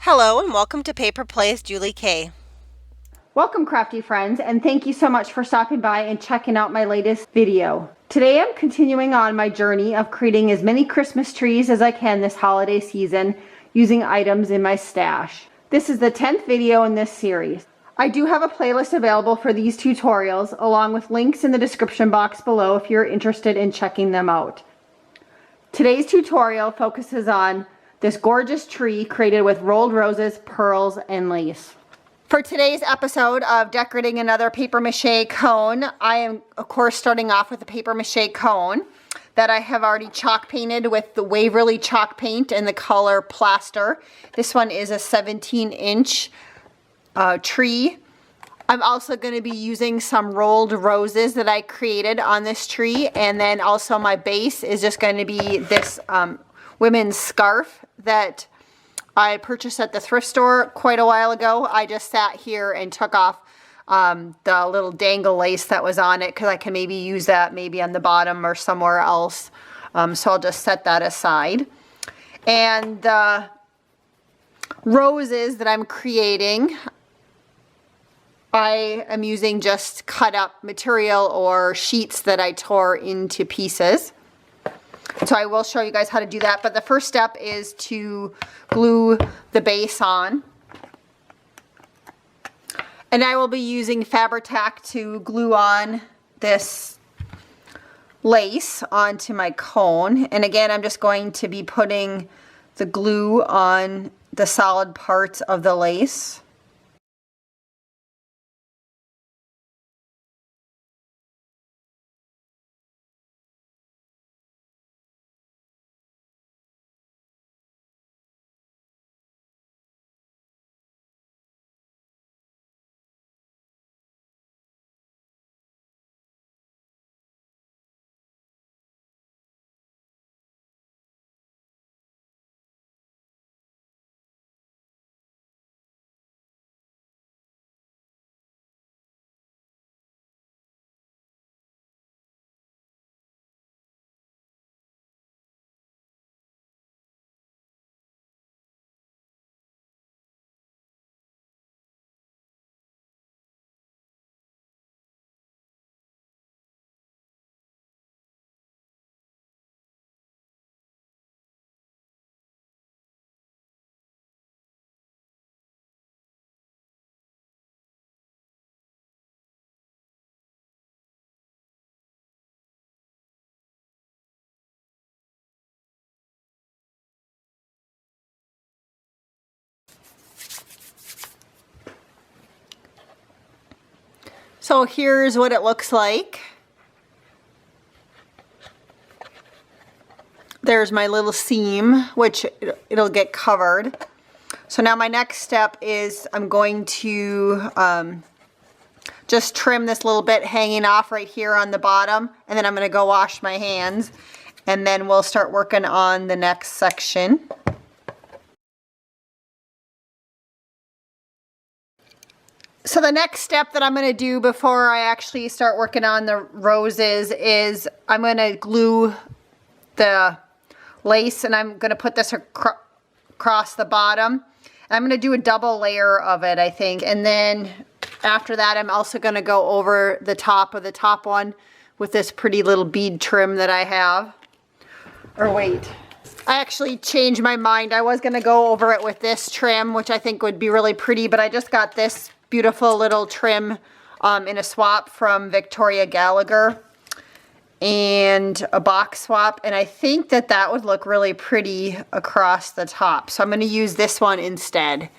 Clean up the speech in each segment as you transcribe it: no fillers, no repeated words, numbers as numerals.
Hello and welcome to Paper Plays Julie K. Welcome, crafty friends, and thank you so much for stopping by and checking out my latest video. Today I'm continuing on my journey of creating as many Christmas trees as I can this holiday season using items in my stash. This is the 10th video in this series. I do have a playlist available for these tutorials along with links in the description box below if you're interested in checking them out. Today's tutorial focuses on this gorgeous tree created with rolled roses, pearls, and lace. For today's episode of decorating another paper mache cone, I am of course starting off with a paper mache cone that I have already chalk painted with the Waverly chalk paint in the color plaster. This one is a 17-inch tree. I'm also going to be using some rolled roses that I created on this tree, and then also my base is just going to be this women's scarf that I purchased at the thrift store quite a while ago. I just sat here and took off the little dangle lace that was on it because I can maybe use that maybe on the bottom or somewhere else. So I'll just set that aside. And the roses that I'm creating, I am using just cut up material or sheets that I tore into pieces. So I will show you guys how to do that, but the first step is to glue the base on. And I will be using Fabri-Tac to glue on this lace onto my cone. And again, I'm just going to be putting the glue on the solid parts of the lace. So here's what it looks like. There's my little seam, which it'll get covered. So now my next step is I'm going to just trim this little bit hanging off right here on the bottom, and then I'm going to go wash my hands, and then we'll start working on the next section. So the next step that I'm going to do before I actually start working on the roses is I'm going to glue the lace, and I'm going to put this across the bottom. I'm going to do a double layer of it, I think, and then after that I'm also going to go over the top of the top one with this pretty little bead trim that I have. Or wait, I actually changed my mind. I was going to go over it with this trim, which I think would be really pretty, but I just got this beautiful little trim in a swap from Victoria Gallagher and a box swap, and I think that that would look really pretty across the top, so I'm going to use this one instead.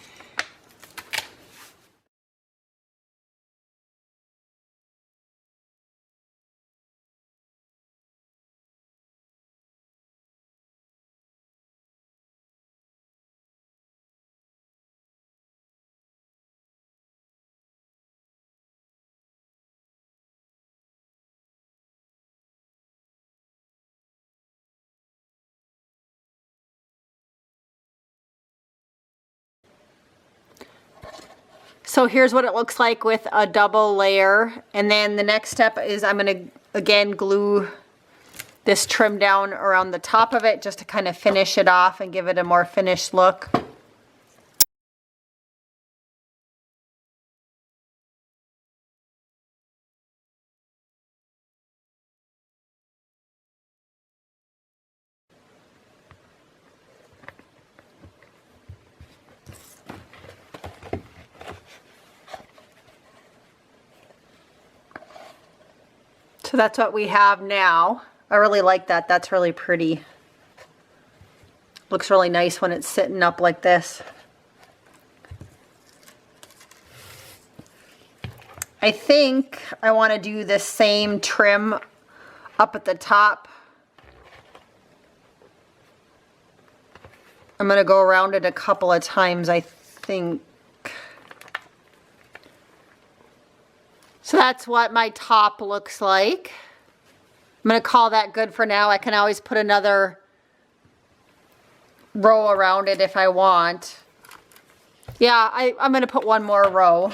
So here's what it looks like with a double layer. And then the next step is I'm going to again glue this trim down around the top of it just to kind of finish it off and give it a more finished look. So that's what we have now. I really like that. That's really pretty. Looks really nice when it's sitting up like this. I think I want to do the same trim up at the top. I'm going to go around it a couple of times, I think. So that's what my top looks like. I'm going to call that good for now. I can always put another row around it if I want. Yeah, I'm going to put one more row.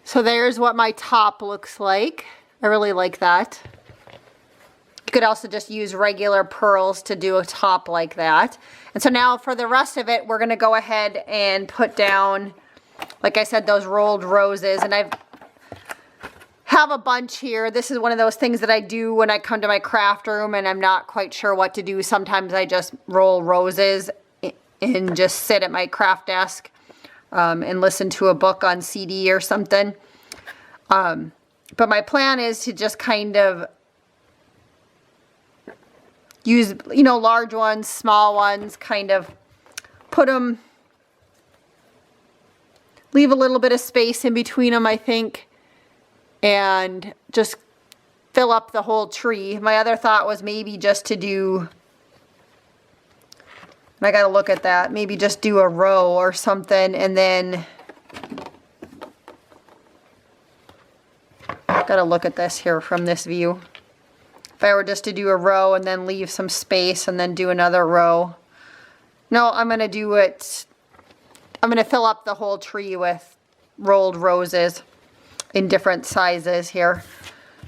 So there's what my top looks like. I really like that. You could also just use regular pearls to do a top like that. And so now for the rest of it, we're going to go ahead and put down, like I said, those rolled roses. And I have a bunch here. This is one of those things that I do when I come to my craft room and I'm not quite sure what to do. Sometimes I just roll roses and just sit at my craft desk and listen to a book on CD or something. But my plan is to just kind of use, you know, large ones, small ones, kind of put them, leave a little bit of space in between them, I think, and just fill up the whole tree. My other thought was maybe just to do, I gotta look at that, maybe just do a row or something, and then gotta look at this here from this view. If I were just to do a row and then leave some space and then do another row. No, I'm gonna do it, I'm gonna fill up the whole tree with rolled roses in different sizes here.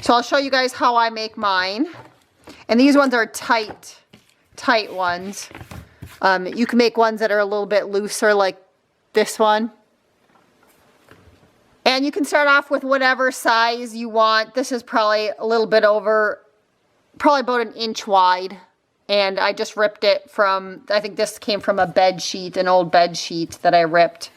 So I'll show you guys how I make mine. And these ones are tight ones. You can make ones that are a little bit looser like this one. And you can start off with whatever size you want. This is probably a little bit over, probably about an inch wide. And I just ripped it from, I think this came from a bed sheet, an old bed sheet that I ripped.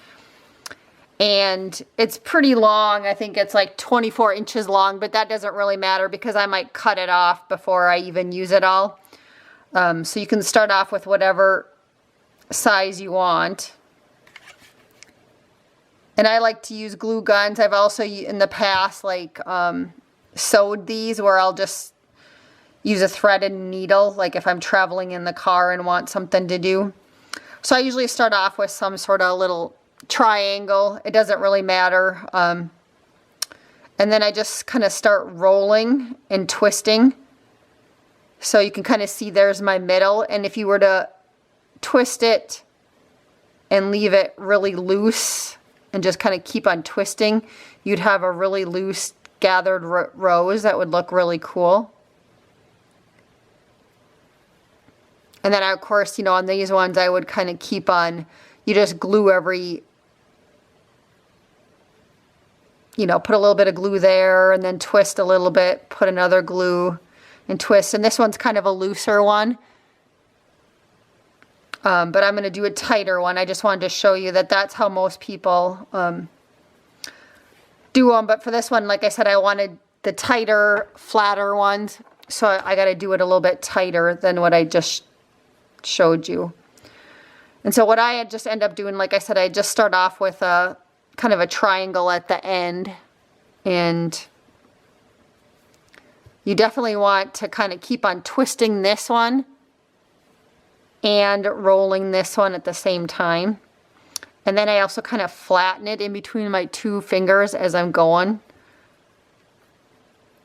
And it's pretty long. I think it's like 24 inches long, but that doesn't really matter because I might cut it off before I even use it all. So you can start off with whatever size you want. And I like to use glue guns. I've also in the past like sewed these where I'll just use a threaded needle, like if I'm traveling in the car and want something to do. So I usually start off with some sort of little triangle. It doesn't really matter. And then I just kind of start rolling and twisting. So you can kind of see there's my middle. And if you were to twist it and leave it really loose and just kind of keep on twisting, you'd have a really loose gathered rose that would look really cool. And then of course, you know, on these ones I would kind of keep on, you just glue every, you know, put a little bit of glue there and then twist a little bit, put another glue and twist. And this one's kind of a looser one. But I'm going to do a tighter one. I just wanted to show you that that's how most people do them. But for this one, like I said, I wanted the tighter, flatter ones. So I got to do it a little bit tighter than what I just showed you. And so what I had just end up doing, like I said, I just start off with a kind of a triangle at the end. And you definitely want to kind of keep on twisting this one and rolling this one at the same time. And then I also kind of flatten it in between my two fingers as I'm going.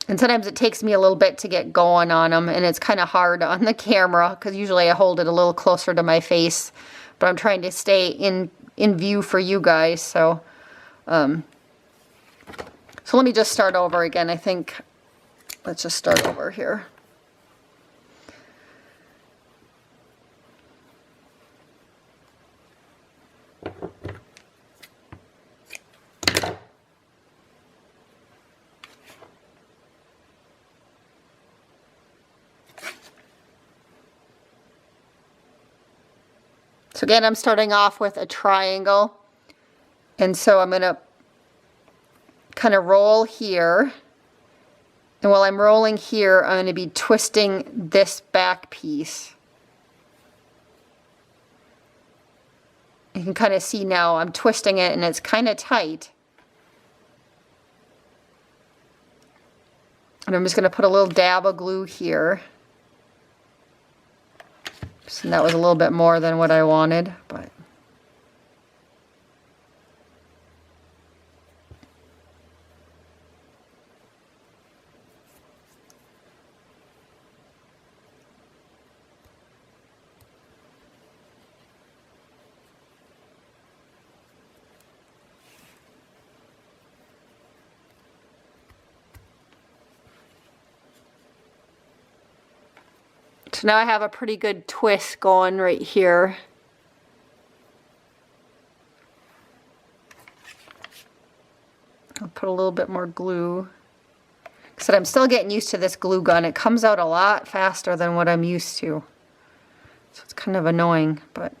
And sometimes it takes me a little bit to get going on them, and it's kind of hard on the camera because usually I hold it a little closer to my face, but I'm trying to stay in view for you guys. So let me just start over again. I think, let's just start over here. So again, I'm starting off with a triangle. And so I'm going to kind of roll here. And while I'm rolling here, I'm going to be twisting this back piece. You can kind of see now I'm twisting it and it's kind of tight. And I'm just going to put a little dab of glue here. So that was a little bit more than what I wanted, but so now I have a pretty good twist going right here. I'll put a little bit more glue. So I'm still getting used to this glue gun. It comes out a lot faster than what I'm used to. So it's kind of annoying, but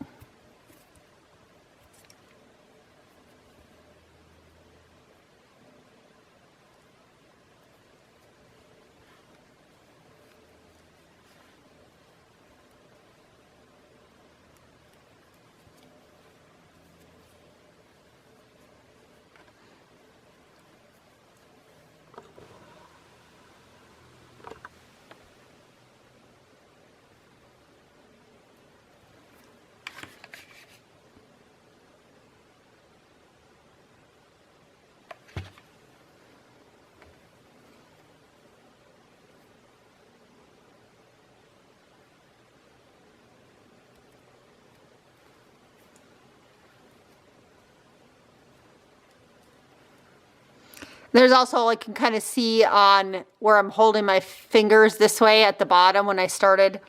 there's also, I can kind of see on where I'm holding my fingers this way at the bottom when I started.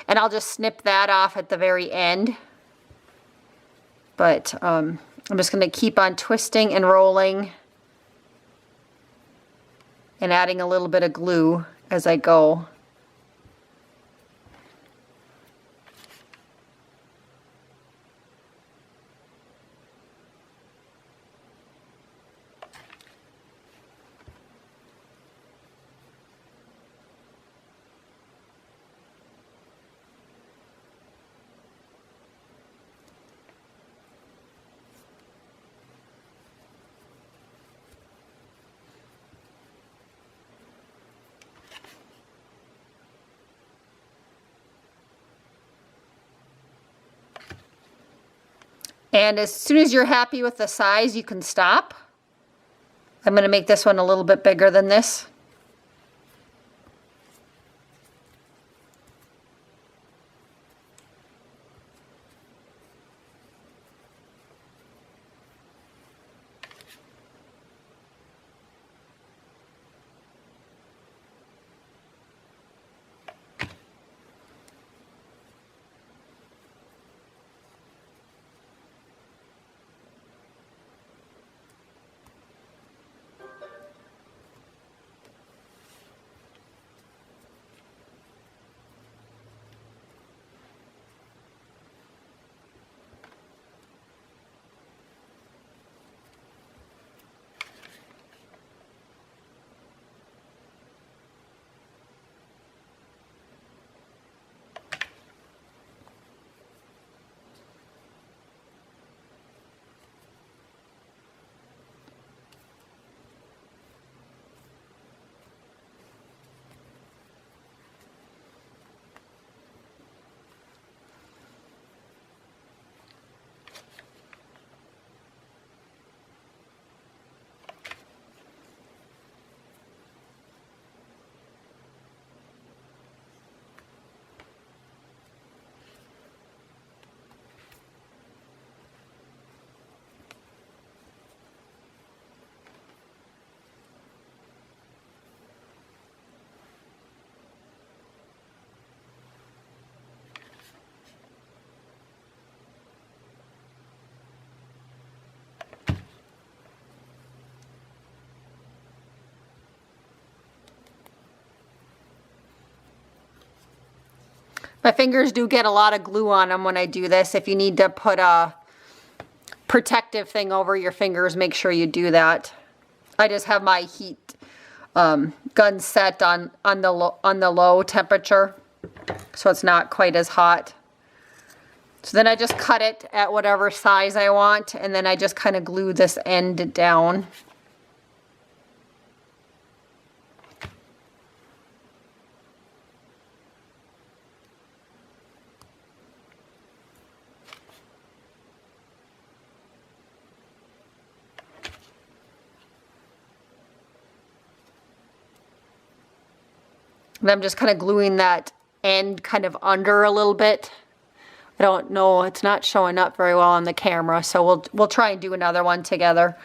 And I'll just snip that off at the very end. But I'm just going to keep on twisting and rolling and adding a little bit of glue as I go. And as soon as you're happy with the size, you can stop. I'm going to make this one a little bit bigger than this. My fingers do get a lot of glue on them when I do this. If you need to put a protective thing over your fingers, make sure you do that. I just have my heat gun set on the low temperature, so it's not quite as hot. So then I just cut it at whatever size I want, and then I just kind of glue this end down. And I'm just kind of gluing that end kind of under a little bit. I don't know, it's not showing up very well on the camera, so we'll try and do another one together.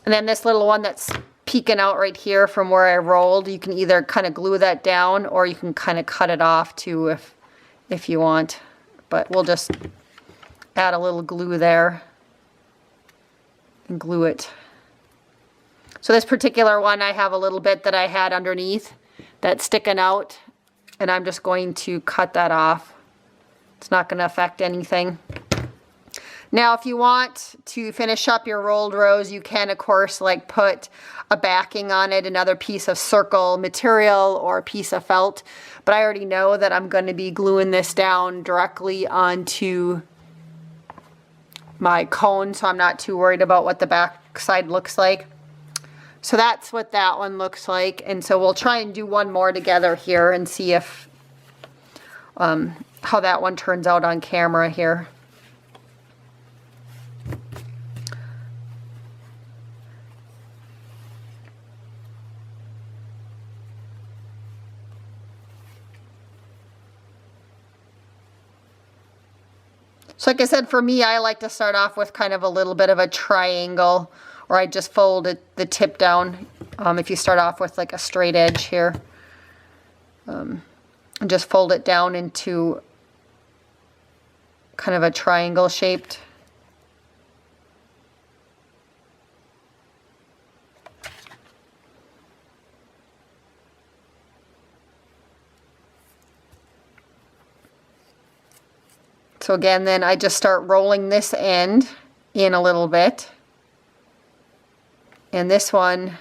And then this little one that's peeking out right here from where I rolled, you can either kind of glue that down or you can kind of cut it off too if you want. But we'll just add a little glue there and glue it. So this particular one, I have a little bit that I had underneath that's sticking out, and I'm just going to cut that off. It's not going to affect anything. Now, if you want to finish up your rolled rose, you can, of course, like put a backing on it, another piece of circle material or a piece of felt. But I already know that I'm going to be gluing this down directly onto my cone, so I'm not too worried about what the back side looks like. So that's what that one looks like. And so we'll try and do one more together here and see if how that one turns out on camera here. So like I said, for me, I like to start off with kind of a little bit of a triangle, or I just fold the tip down if you start off with like a straight edge here. And just fold it down into kind of a triangle shaped. So again, then I just start rolling this end in a little bit. And this one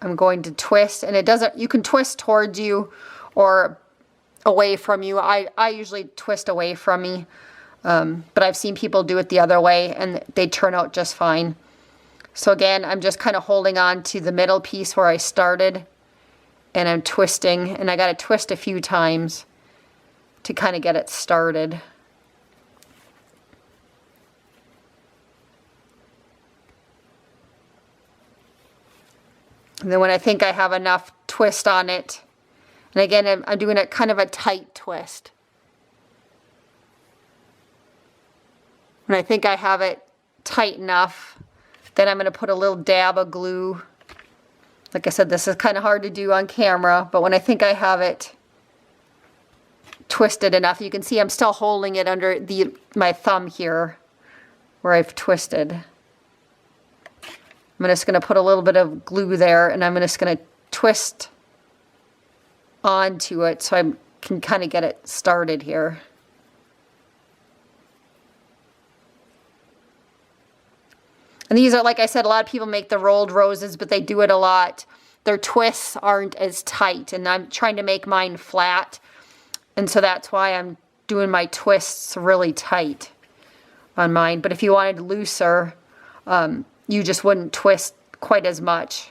I'm going to twist, and it doesn't, you can twist towards you or away from you. I usually twist away from me, but I've seen people do it the other way and they turn out just fine. So again, I'm just kind of holding on to the middle piece where I started, and I'm twisting, and I got to twist a few times to kind of get it started. And then when I think I have enough twist on it, and again, I'm doing it kind of a tight twist. When I think I have it tight enough, then I'm going to put a little dab of glue. Like I said, this is kind of hard to do on camera, but when I think I have it twisted enough, you can see I'm still holding it under my thumb here where I've twisted. I'm just going to put a little bit of glue there, and I'm just going to twist onto it so I can kind of get it started here. And these are, like I said, a lot of people make the rolled roses, but they do it a lot. Their twists aren't as tight, and I'm trying to make mine flat. And so that's why I'm doing my twists really tight on mine. But if you wanted looser, you just wouldn't twist quite as much.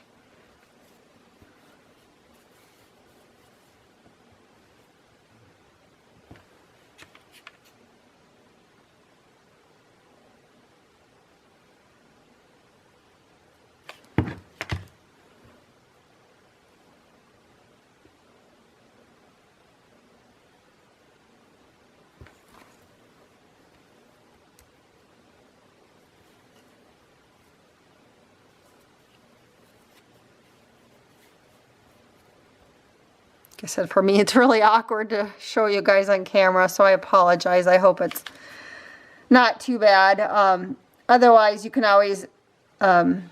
Like I said, for me, it's really awkward to show you guys on camera, so I apologize. I hope it's not too bad. Otherwise, you can always kind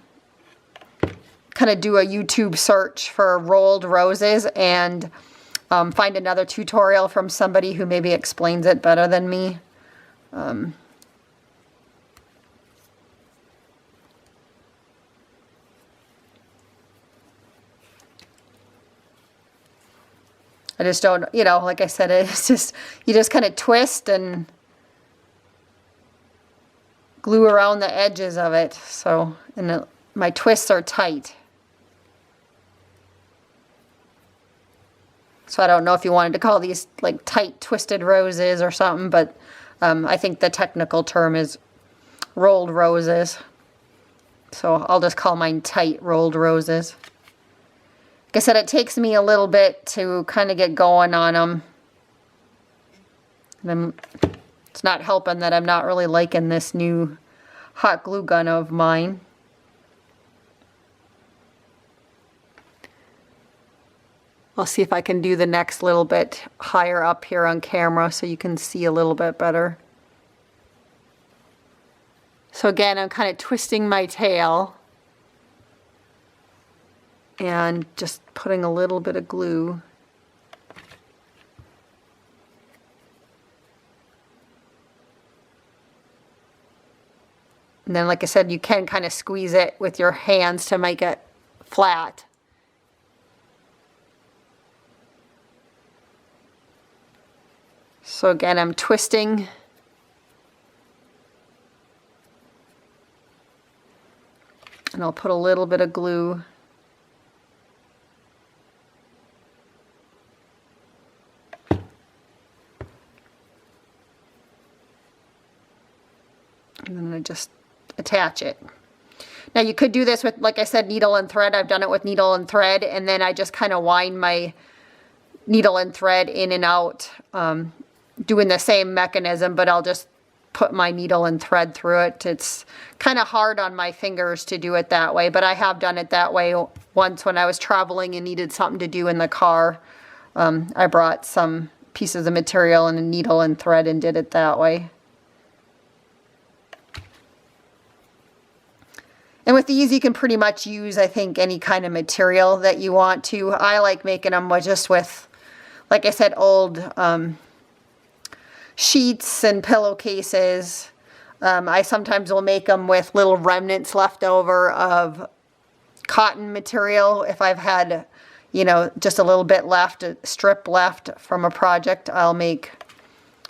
of do a YouTube search for rolled roses, and find another tutorial from somebody who maybe explains it better than me. I just don't, you know, like I said, it's just, you just kind of twist and glue around the edges of it. So, and my twists are tight. So I don't know if you wanted to call these like tight twisted roses or something, but I think the technical term is rolled roses. So I'll just call mine tight rolled roses. Like I said, it takes me a little bit to kind of get going on them. And it's not helping that I'm not really liking this new hot glue gun of mine. I'll see if I can do the next little bit higher up here on camera so you can see a little bit better. So again, I'm kind of twisting my tail and just putting a little bit of glue. And then, like I said, you can kind of squeeze it with your hands to make it flat. So again, I'm twisting. And I'll put a little bit of glue. And then I just attach it. Now you could do this with, like I said, needle and thread. I've done it with needle and thread, and then I just kind of wind my needle and thread in and out, doing the same mechanism, but I'll just put my needle and thread through it. It's kind of hard on my fingers to do it that way, but I have done it that way once when I was traveling and needed something to do in the car. I brought some pieces of material and a needle and thread and did it that way. And with these, you can pretty much use, I think, any kind of material that you want to. I like making them just with, like I said, old sheets and pillowcases. I sometimes will make them with little remnants left over of cotton material. If I've had, you know, just a little bit left, a strip left from a project, I'll make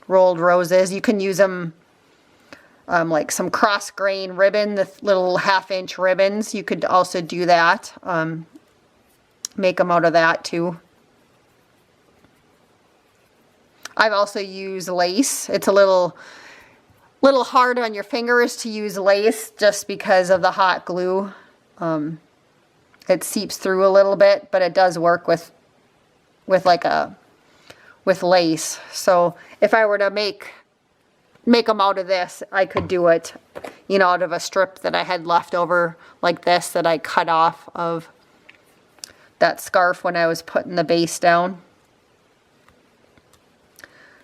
rolled roses. You can use them like some cross grain ribbon, the little 1/2-inch ribbons. You could also do that. Make them out of that too. I've also used lace. It's a little hard on your fingers to use lace just because of the hot glue. It seeps through a little bit, but it does work with lace. So if I were to make them out of this, I could do it, you know, out of a strip that I had left over like this that I cut off of that scarf when I was putting the base down.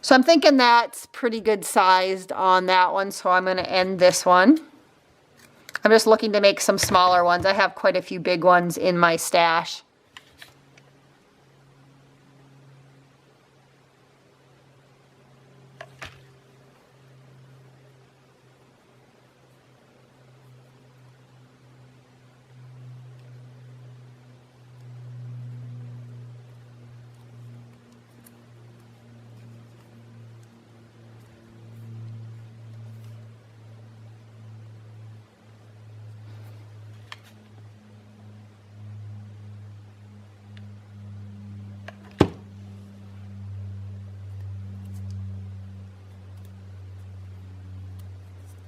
So I'm thinking that's pretty good sized on that one, so I'm going to end this one. I'm just looking to make some smaller ones. I have quite a few big ones in my stash.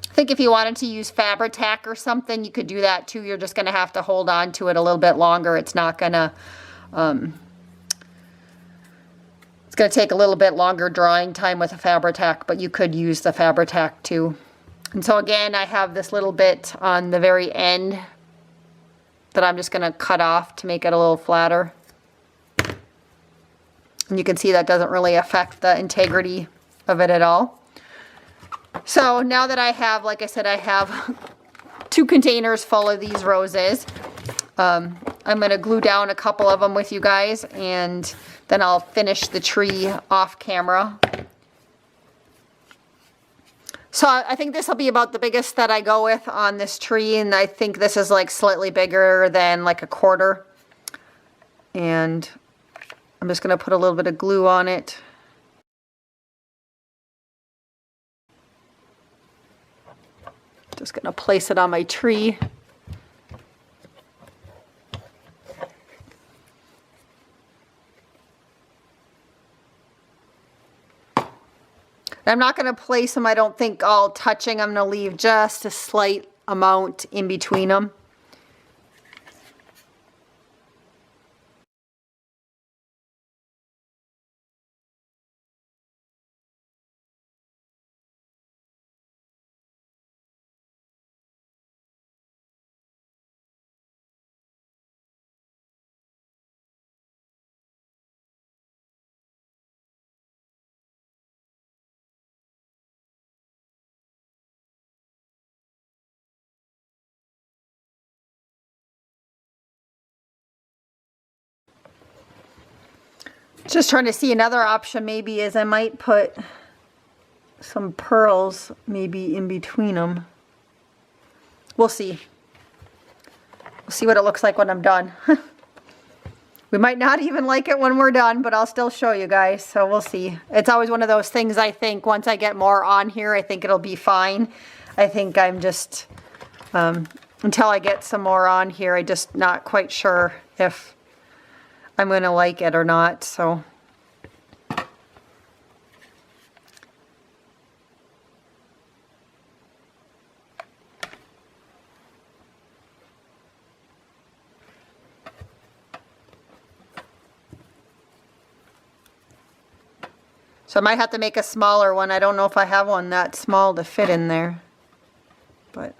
I think if you wanted to use Fabri-Tac or something, you could do that too. You're just going to have to hold on to it a little bit longer. It's not going to, it's going to take a little bit longer drying time with a Fabri-Tac, but you could use the Fabri-Tac too. And so again, I have this little bit on the very end that I'm just going to cut off to make it a little flatter. And you can see that doesn't really affect the integrity of it at all. So now that I have, like I said, I have 2 containers full of these roses. I'm going to glue down a couple of them with you guys, and then I'll finish the tree off camera. So I think this will be about the biggest that I go with on this tree, and I think this is like slightly bigger than like a quarter. And I'm just going to put a little bit of glue on it. Just going to place it on my tree. I'm not going to place them, I don't think, all touching. I'm going to leave just a slight amount in between them. Just trying to see, another option maybe is I might put some pearls maybe in between them. We'll see. We'll see what it looks like when I'm done. We might not even like it when we're done, but I'll still show you guys, so we'll see. It's always one of those things, I think, once I get more on here, I think it'll be fine. I think I'm just, until I get some more on here, I'm just not quite sure if I'm going to like it or not, so. So I might have to make a smaller one. I don't know if I have one that small to fit in there, but.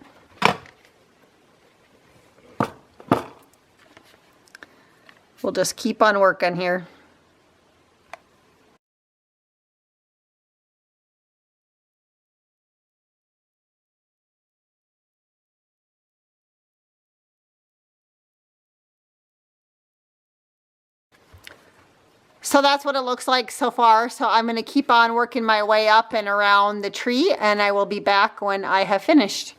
We'll just keep on working here. So that's what it looks like so far. So I'm going to keep on working my way up and around the tree, and I will be back when I have finished.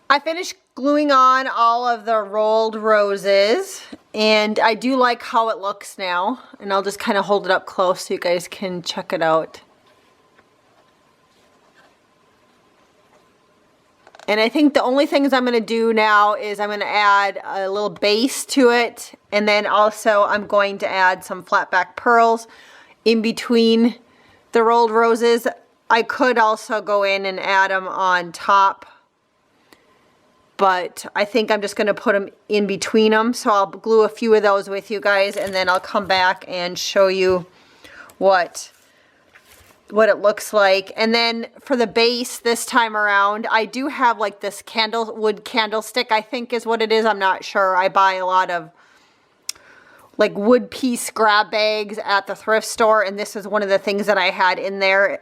I finished gluing on all of the rolled roses, and I do like how it looks now. And I'll just kind of hold it up close so you guys can check it out. And I think the only things I'm going to do now is I'm going to add a little base to it. And then also I'm going to add some flat back pearls in between the rolled roses. I could also go in and add them on top, but I think I'm just going to put them in between them. So I'll glue a few of those with you guys, and then I'll come back and show you what it looks like. And then for the base this time around, I do have like this wood candlestick, I think is what it is. I'm not sure. I buy a lot of like wood piece grab bags at the thrift store, and this is one of the things that I had in there.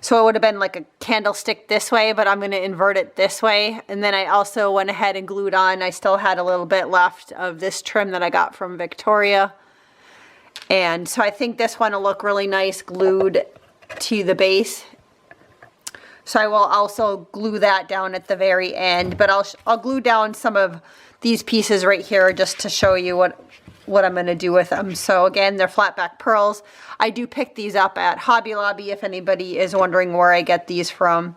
So it would have been like a candlestick this way, but I'm going to invert it this way. And then I also went ahead and glued on. I still had a little bit left of this trim that I got from Victoria. And so I think this one will look really nice glued to the base. So I will also glue that down at the very end, but I'll glue down some of these pieces right here just to show you what I'm going to do with them. So again, they're flat back pearls. I do pick these up at Hobby Lobby if anybody is wondering where I get these from.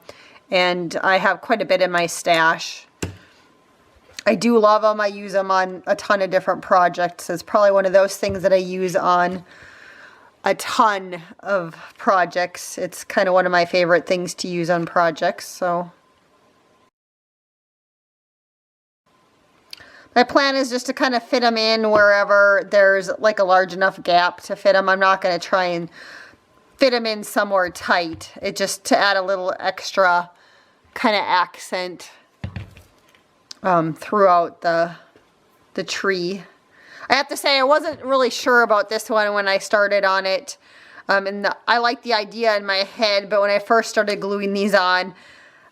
And I have quite a bit in my stash. I do love them. I use them on a ton of different projects. It's probably one of those things that I use on a ton of projects. It's kind of one of my favorite things to use on projects. So my plan is just to kind of fit them in wherever there's like a large enough gap to fit them. I'm not going to try and fit them in somewhere tight. It just to add a little extra kind of accent throughout the tree. I have to say I wasn't really sure about this one when I started on it. I liked the idea in my head, but when I first started gluing these on,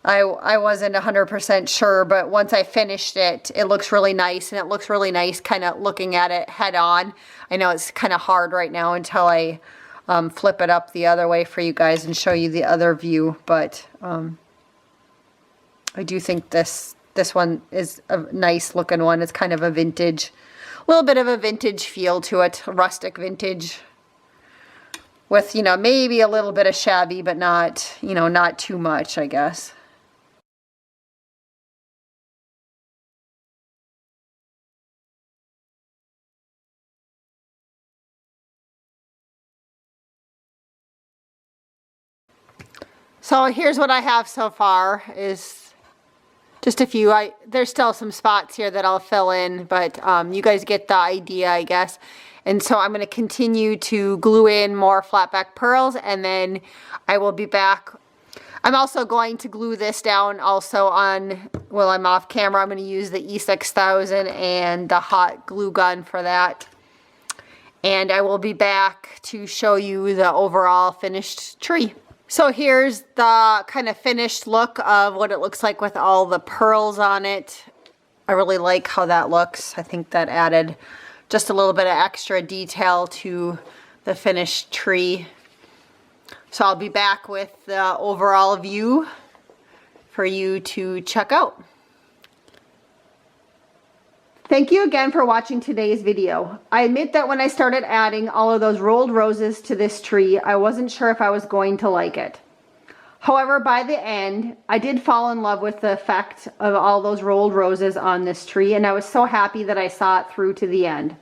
I wasn't 100% sure, but once I finished it, it looks really nice, and it looks really nice kind of looking at it head on. I know it's kind of hard right now until I flip it up the other way for you guys and show you the other view, but I do think this one is a nice looking one. It's kind of a vintage, a little bit of a vintage feel to it, rustic vintage. With, you know, maybe a little bit of shabby, but not, you know, not too much, I guess. So here's what I have so far, is just a few. There's still some spots here that I'll fill in, but you guys get the idea, I guess. And so I'm going to continue to glue in more flatback pearls, and then I will be back. I'm also going to glue this down also on, while I'm off camera, I'm going to use the E6000 and the hot glue gun for that. And I will be back to show you the overall finished tree. So here's the kind of finished look of what it looks like with all the pearls on it. I really like how that looks. I think that added just a little bit of extra detail to the finished tree. So I'll be back with the overall view for you to check out. Thank you again for watching today's video. I admit that when I started adding all of those rolled roses to this tree, I wasn't sure if I was going to like it. However, by the end, I did fall in love with the effect of all those rolled roses on this tree, and I was so happy that I saw it through to the end.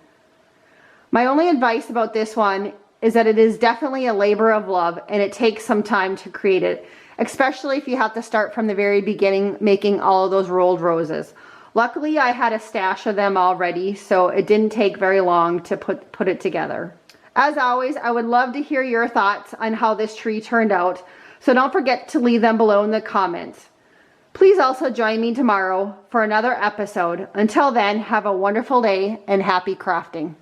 My only advice about this one is that it is definitely a labor of love, and it takes some time to create it, especially if you have to start from the very beginning making all of those rolled roses. Luckily, I had a stash of them already, so it didn't take very long to put it together. As always, I would love to hear your thoughts on how this tree turned out, so don't forget to leave them below in the comments. Please also join me tomorrow for another episode. Until then, have a wonderful day and happy crafting.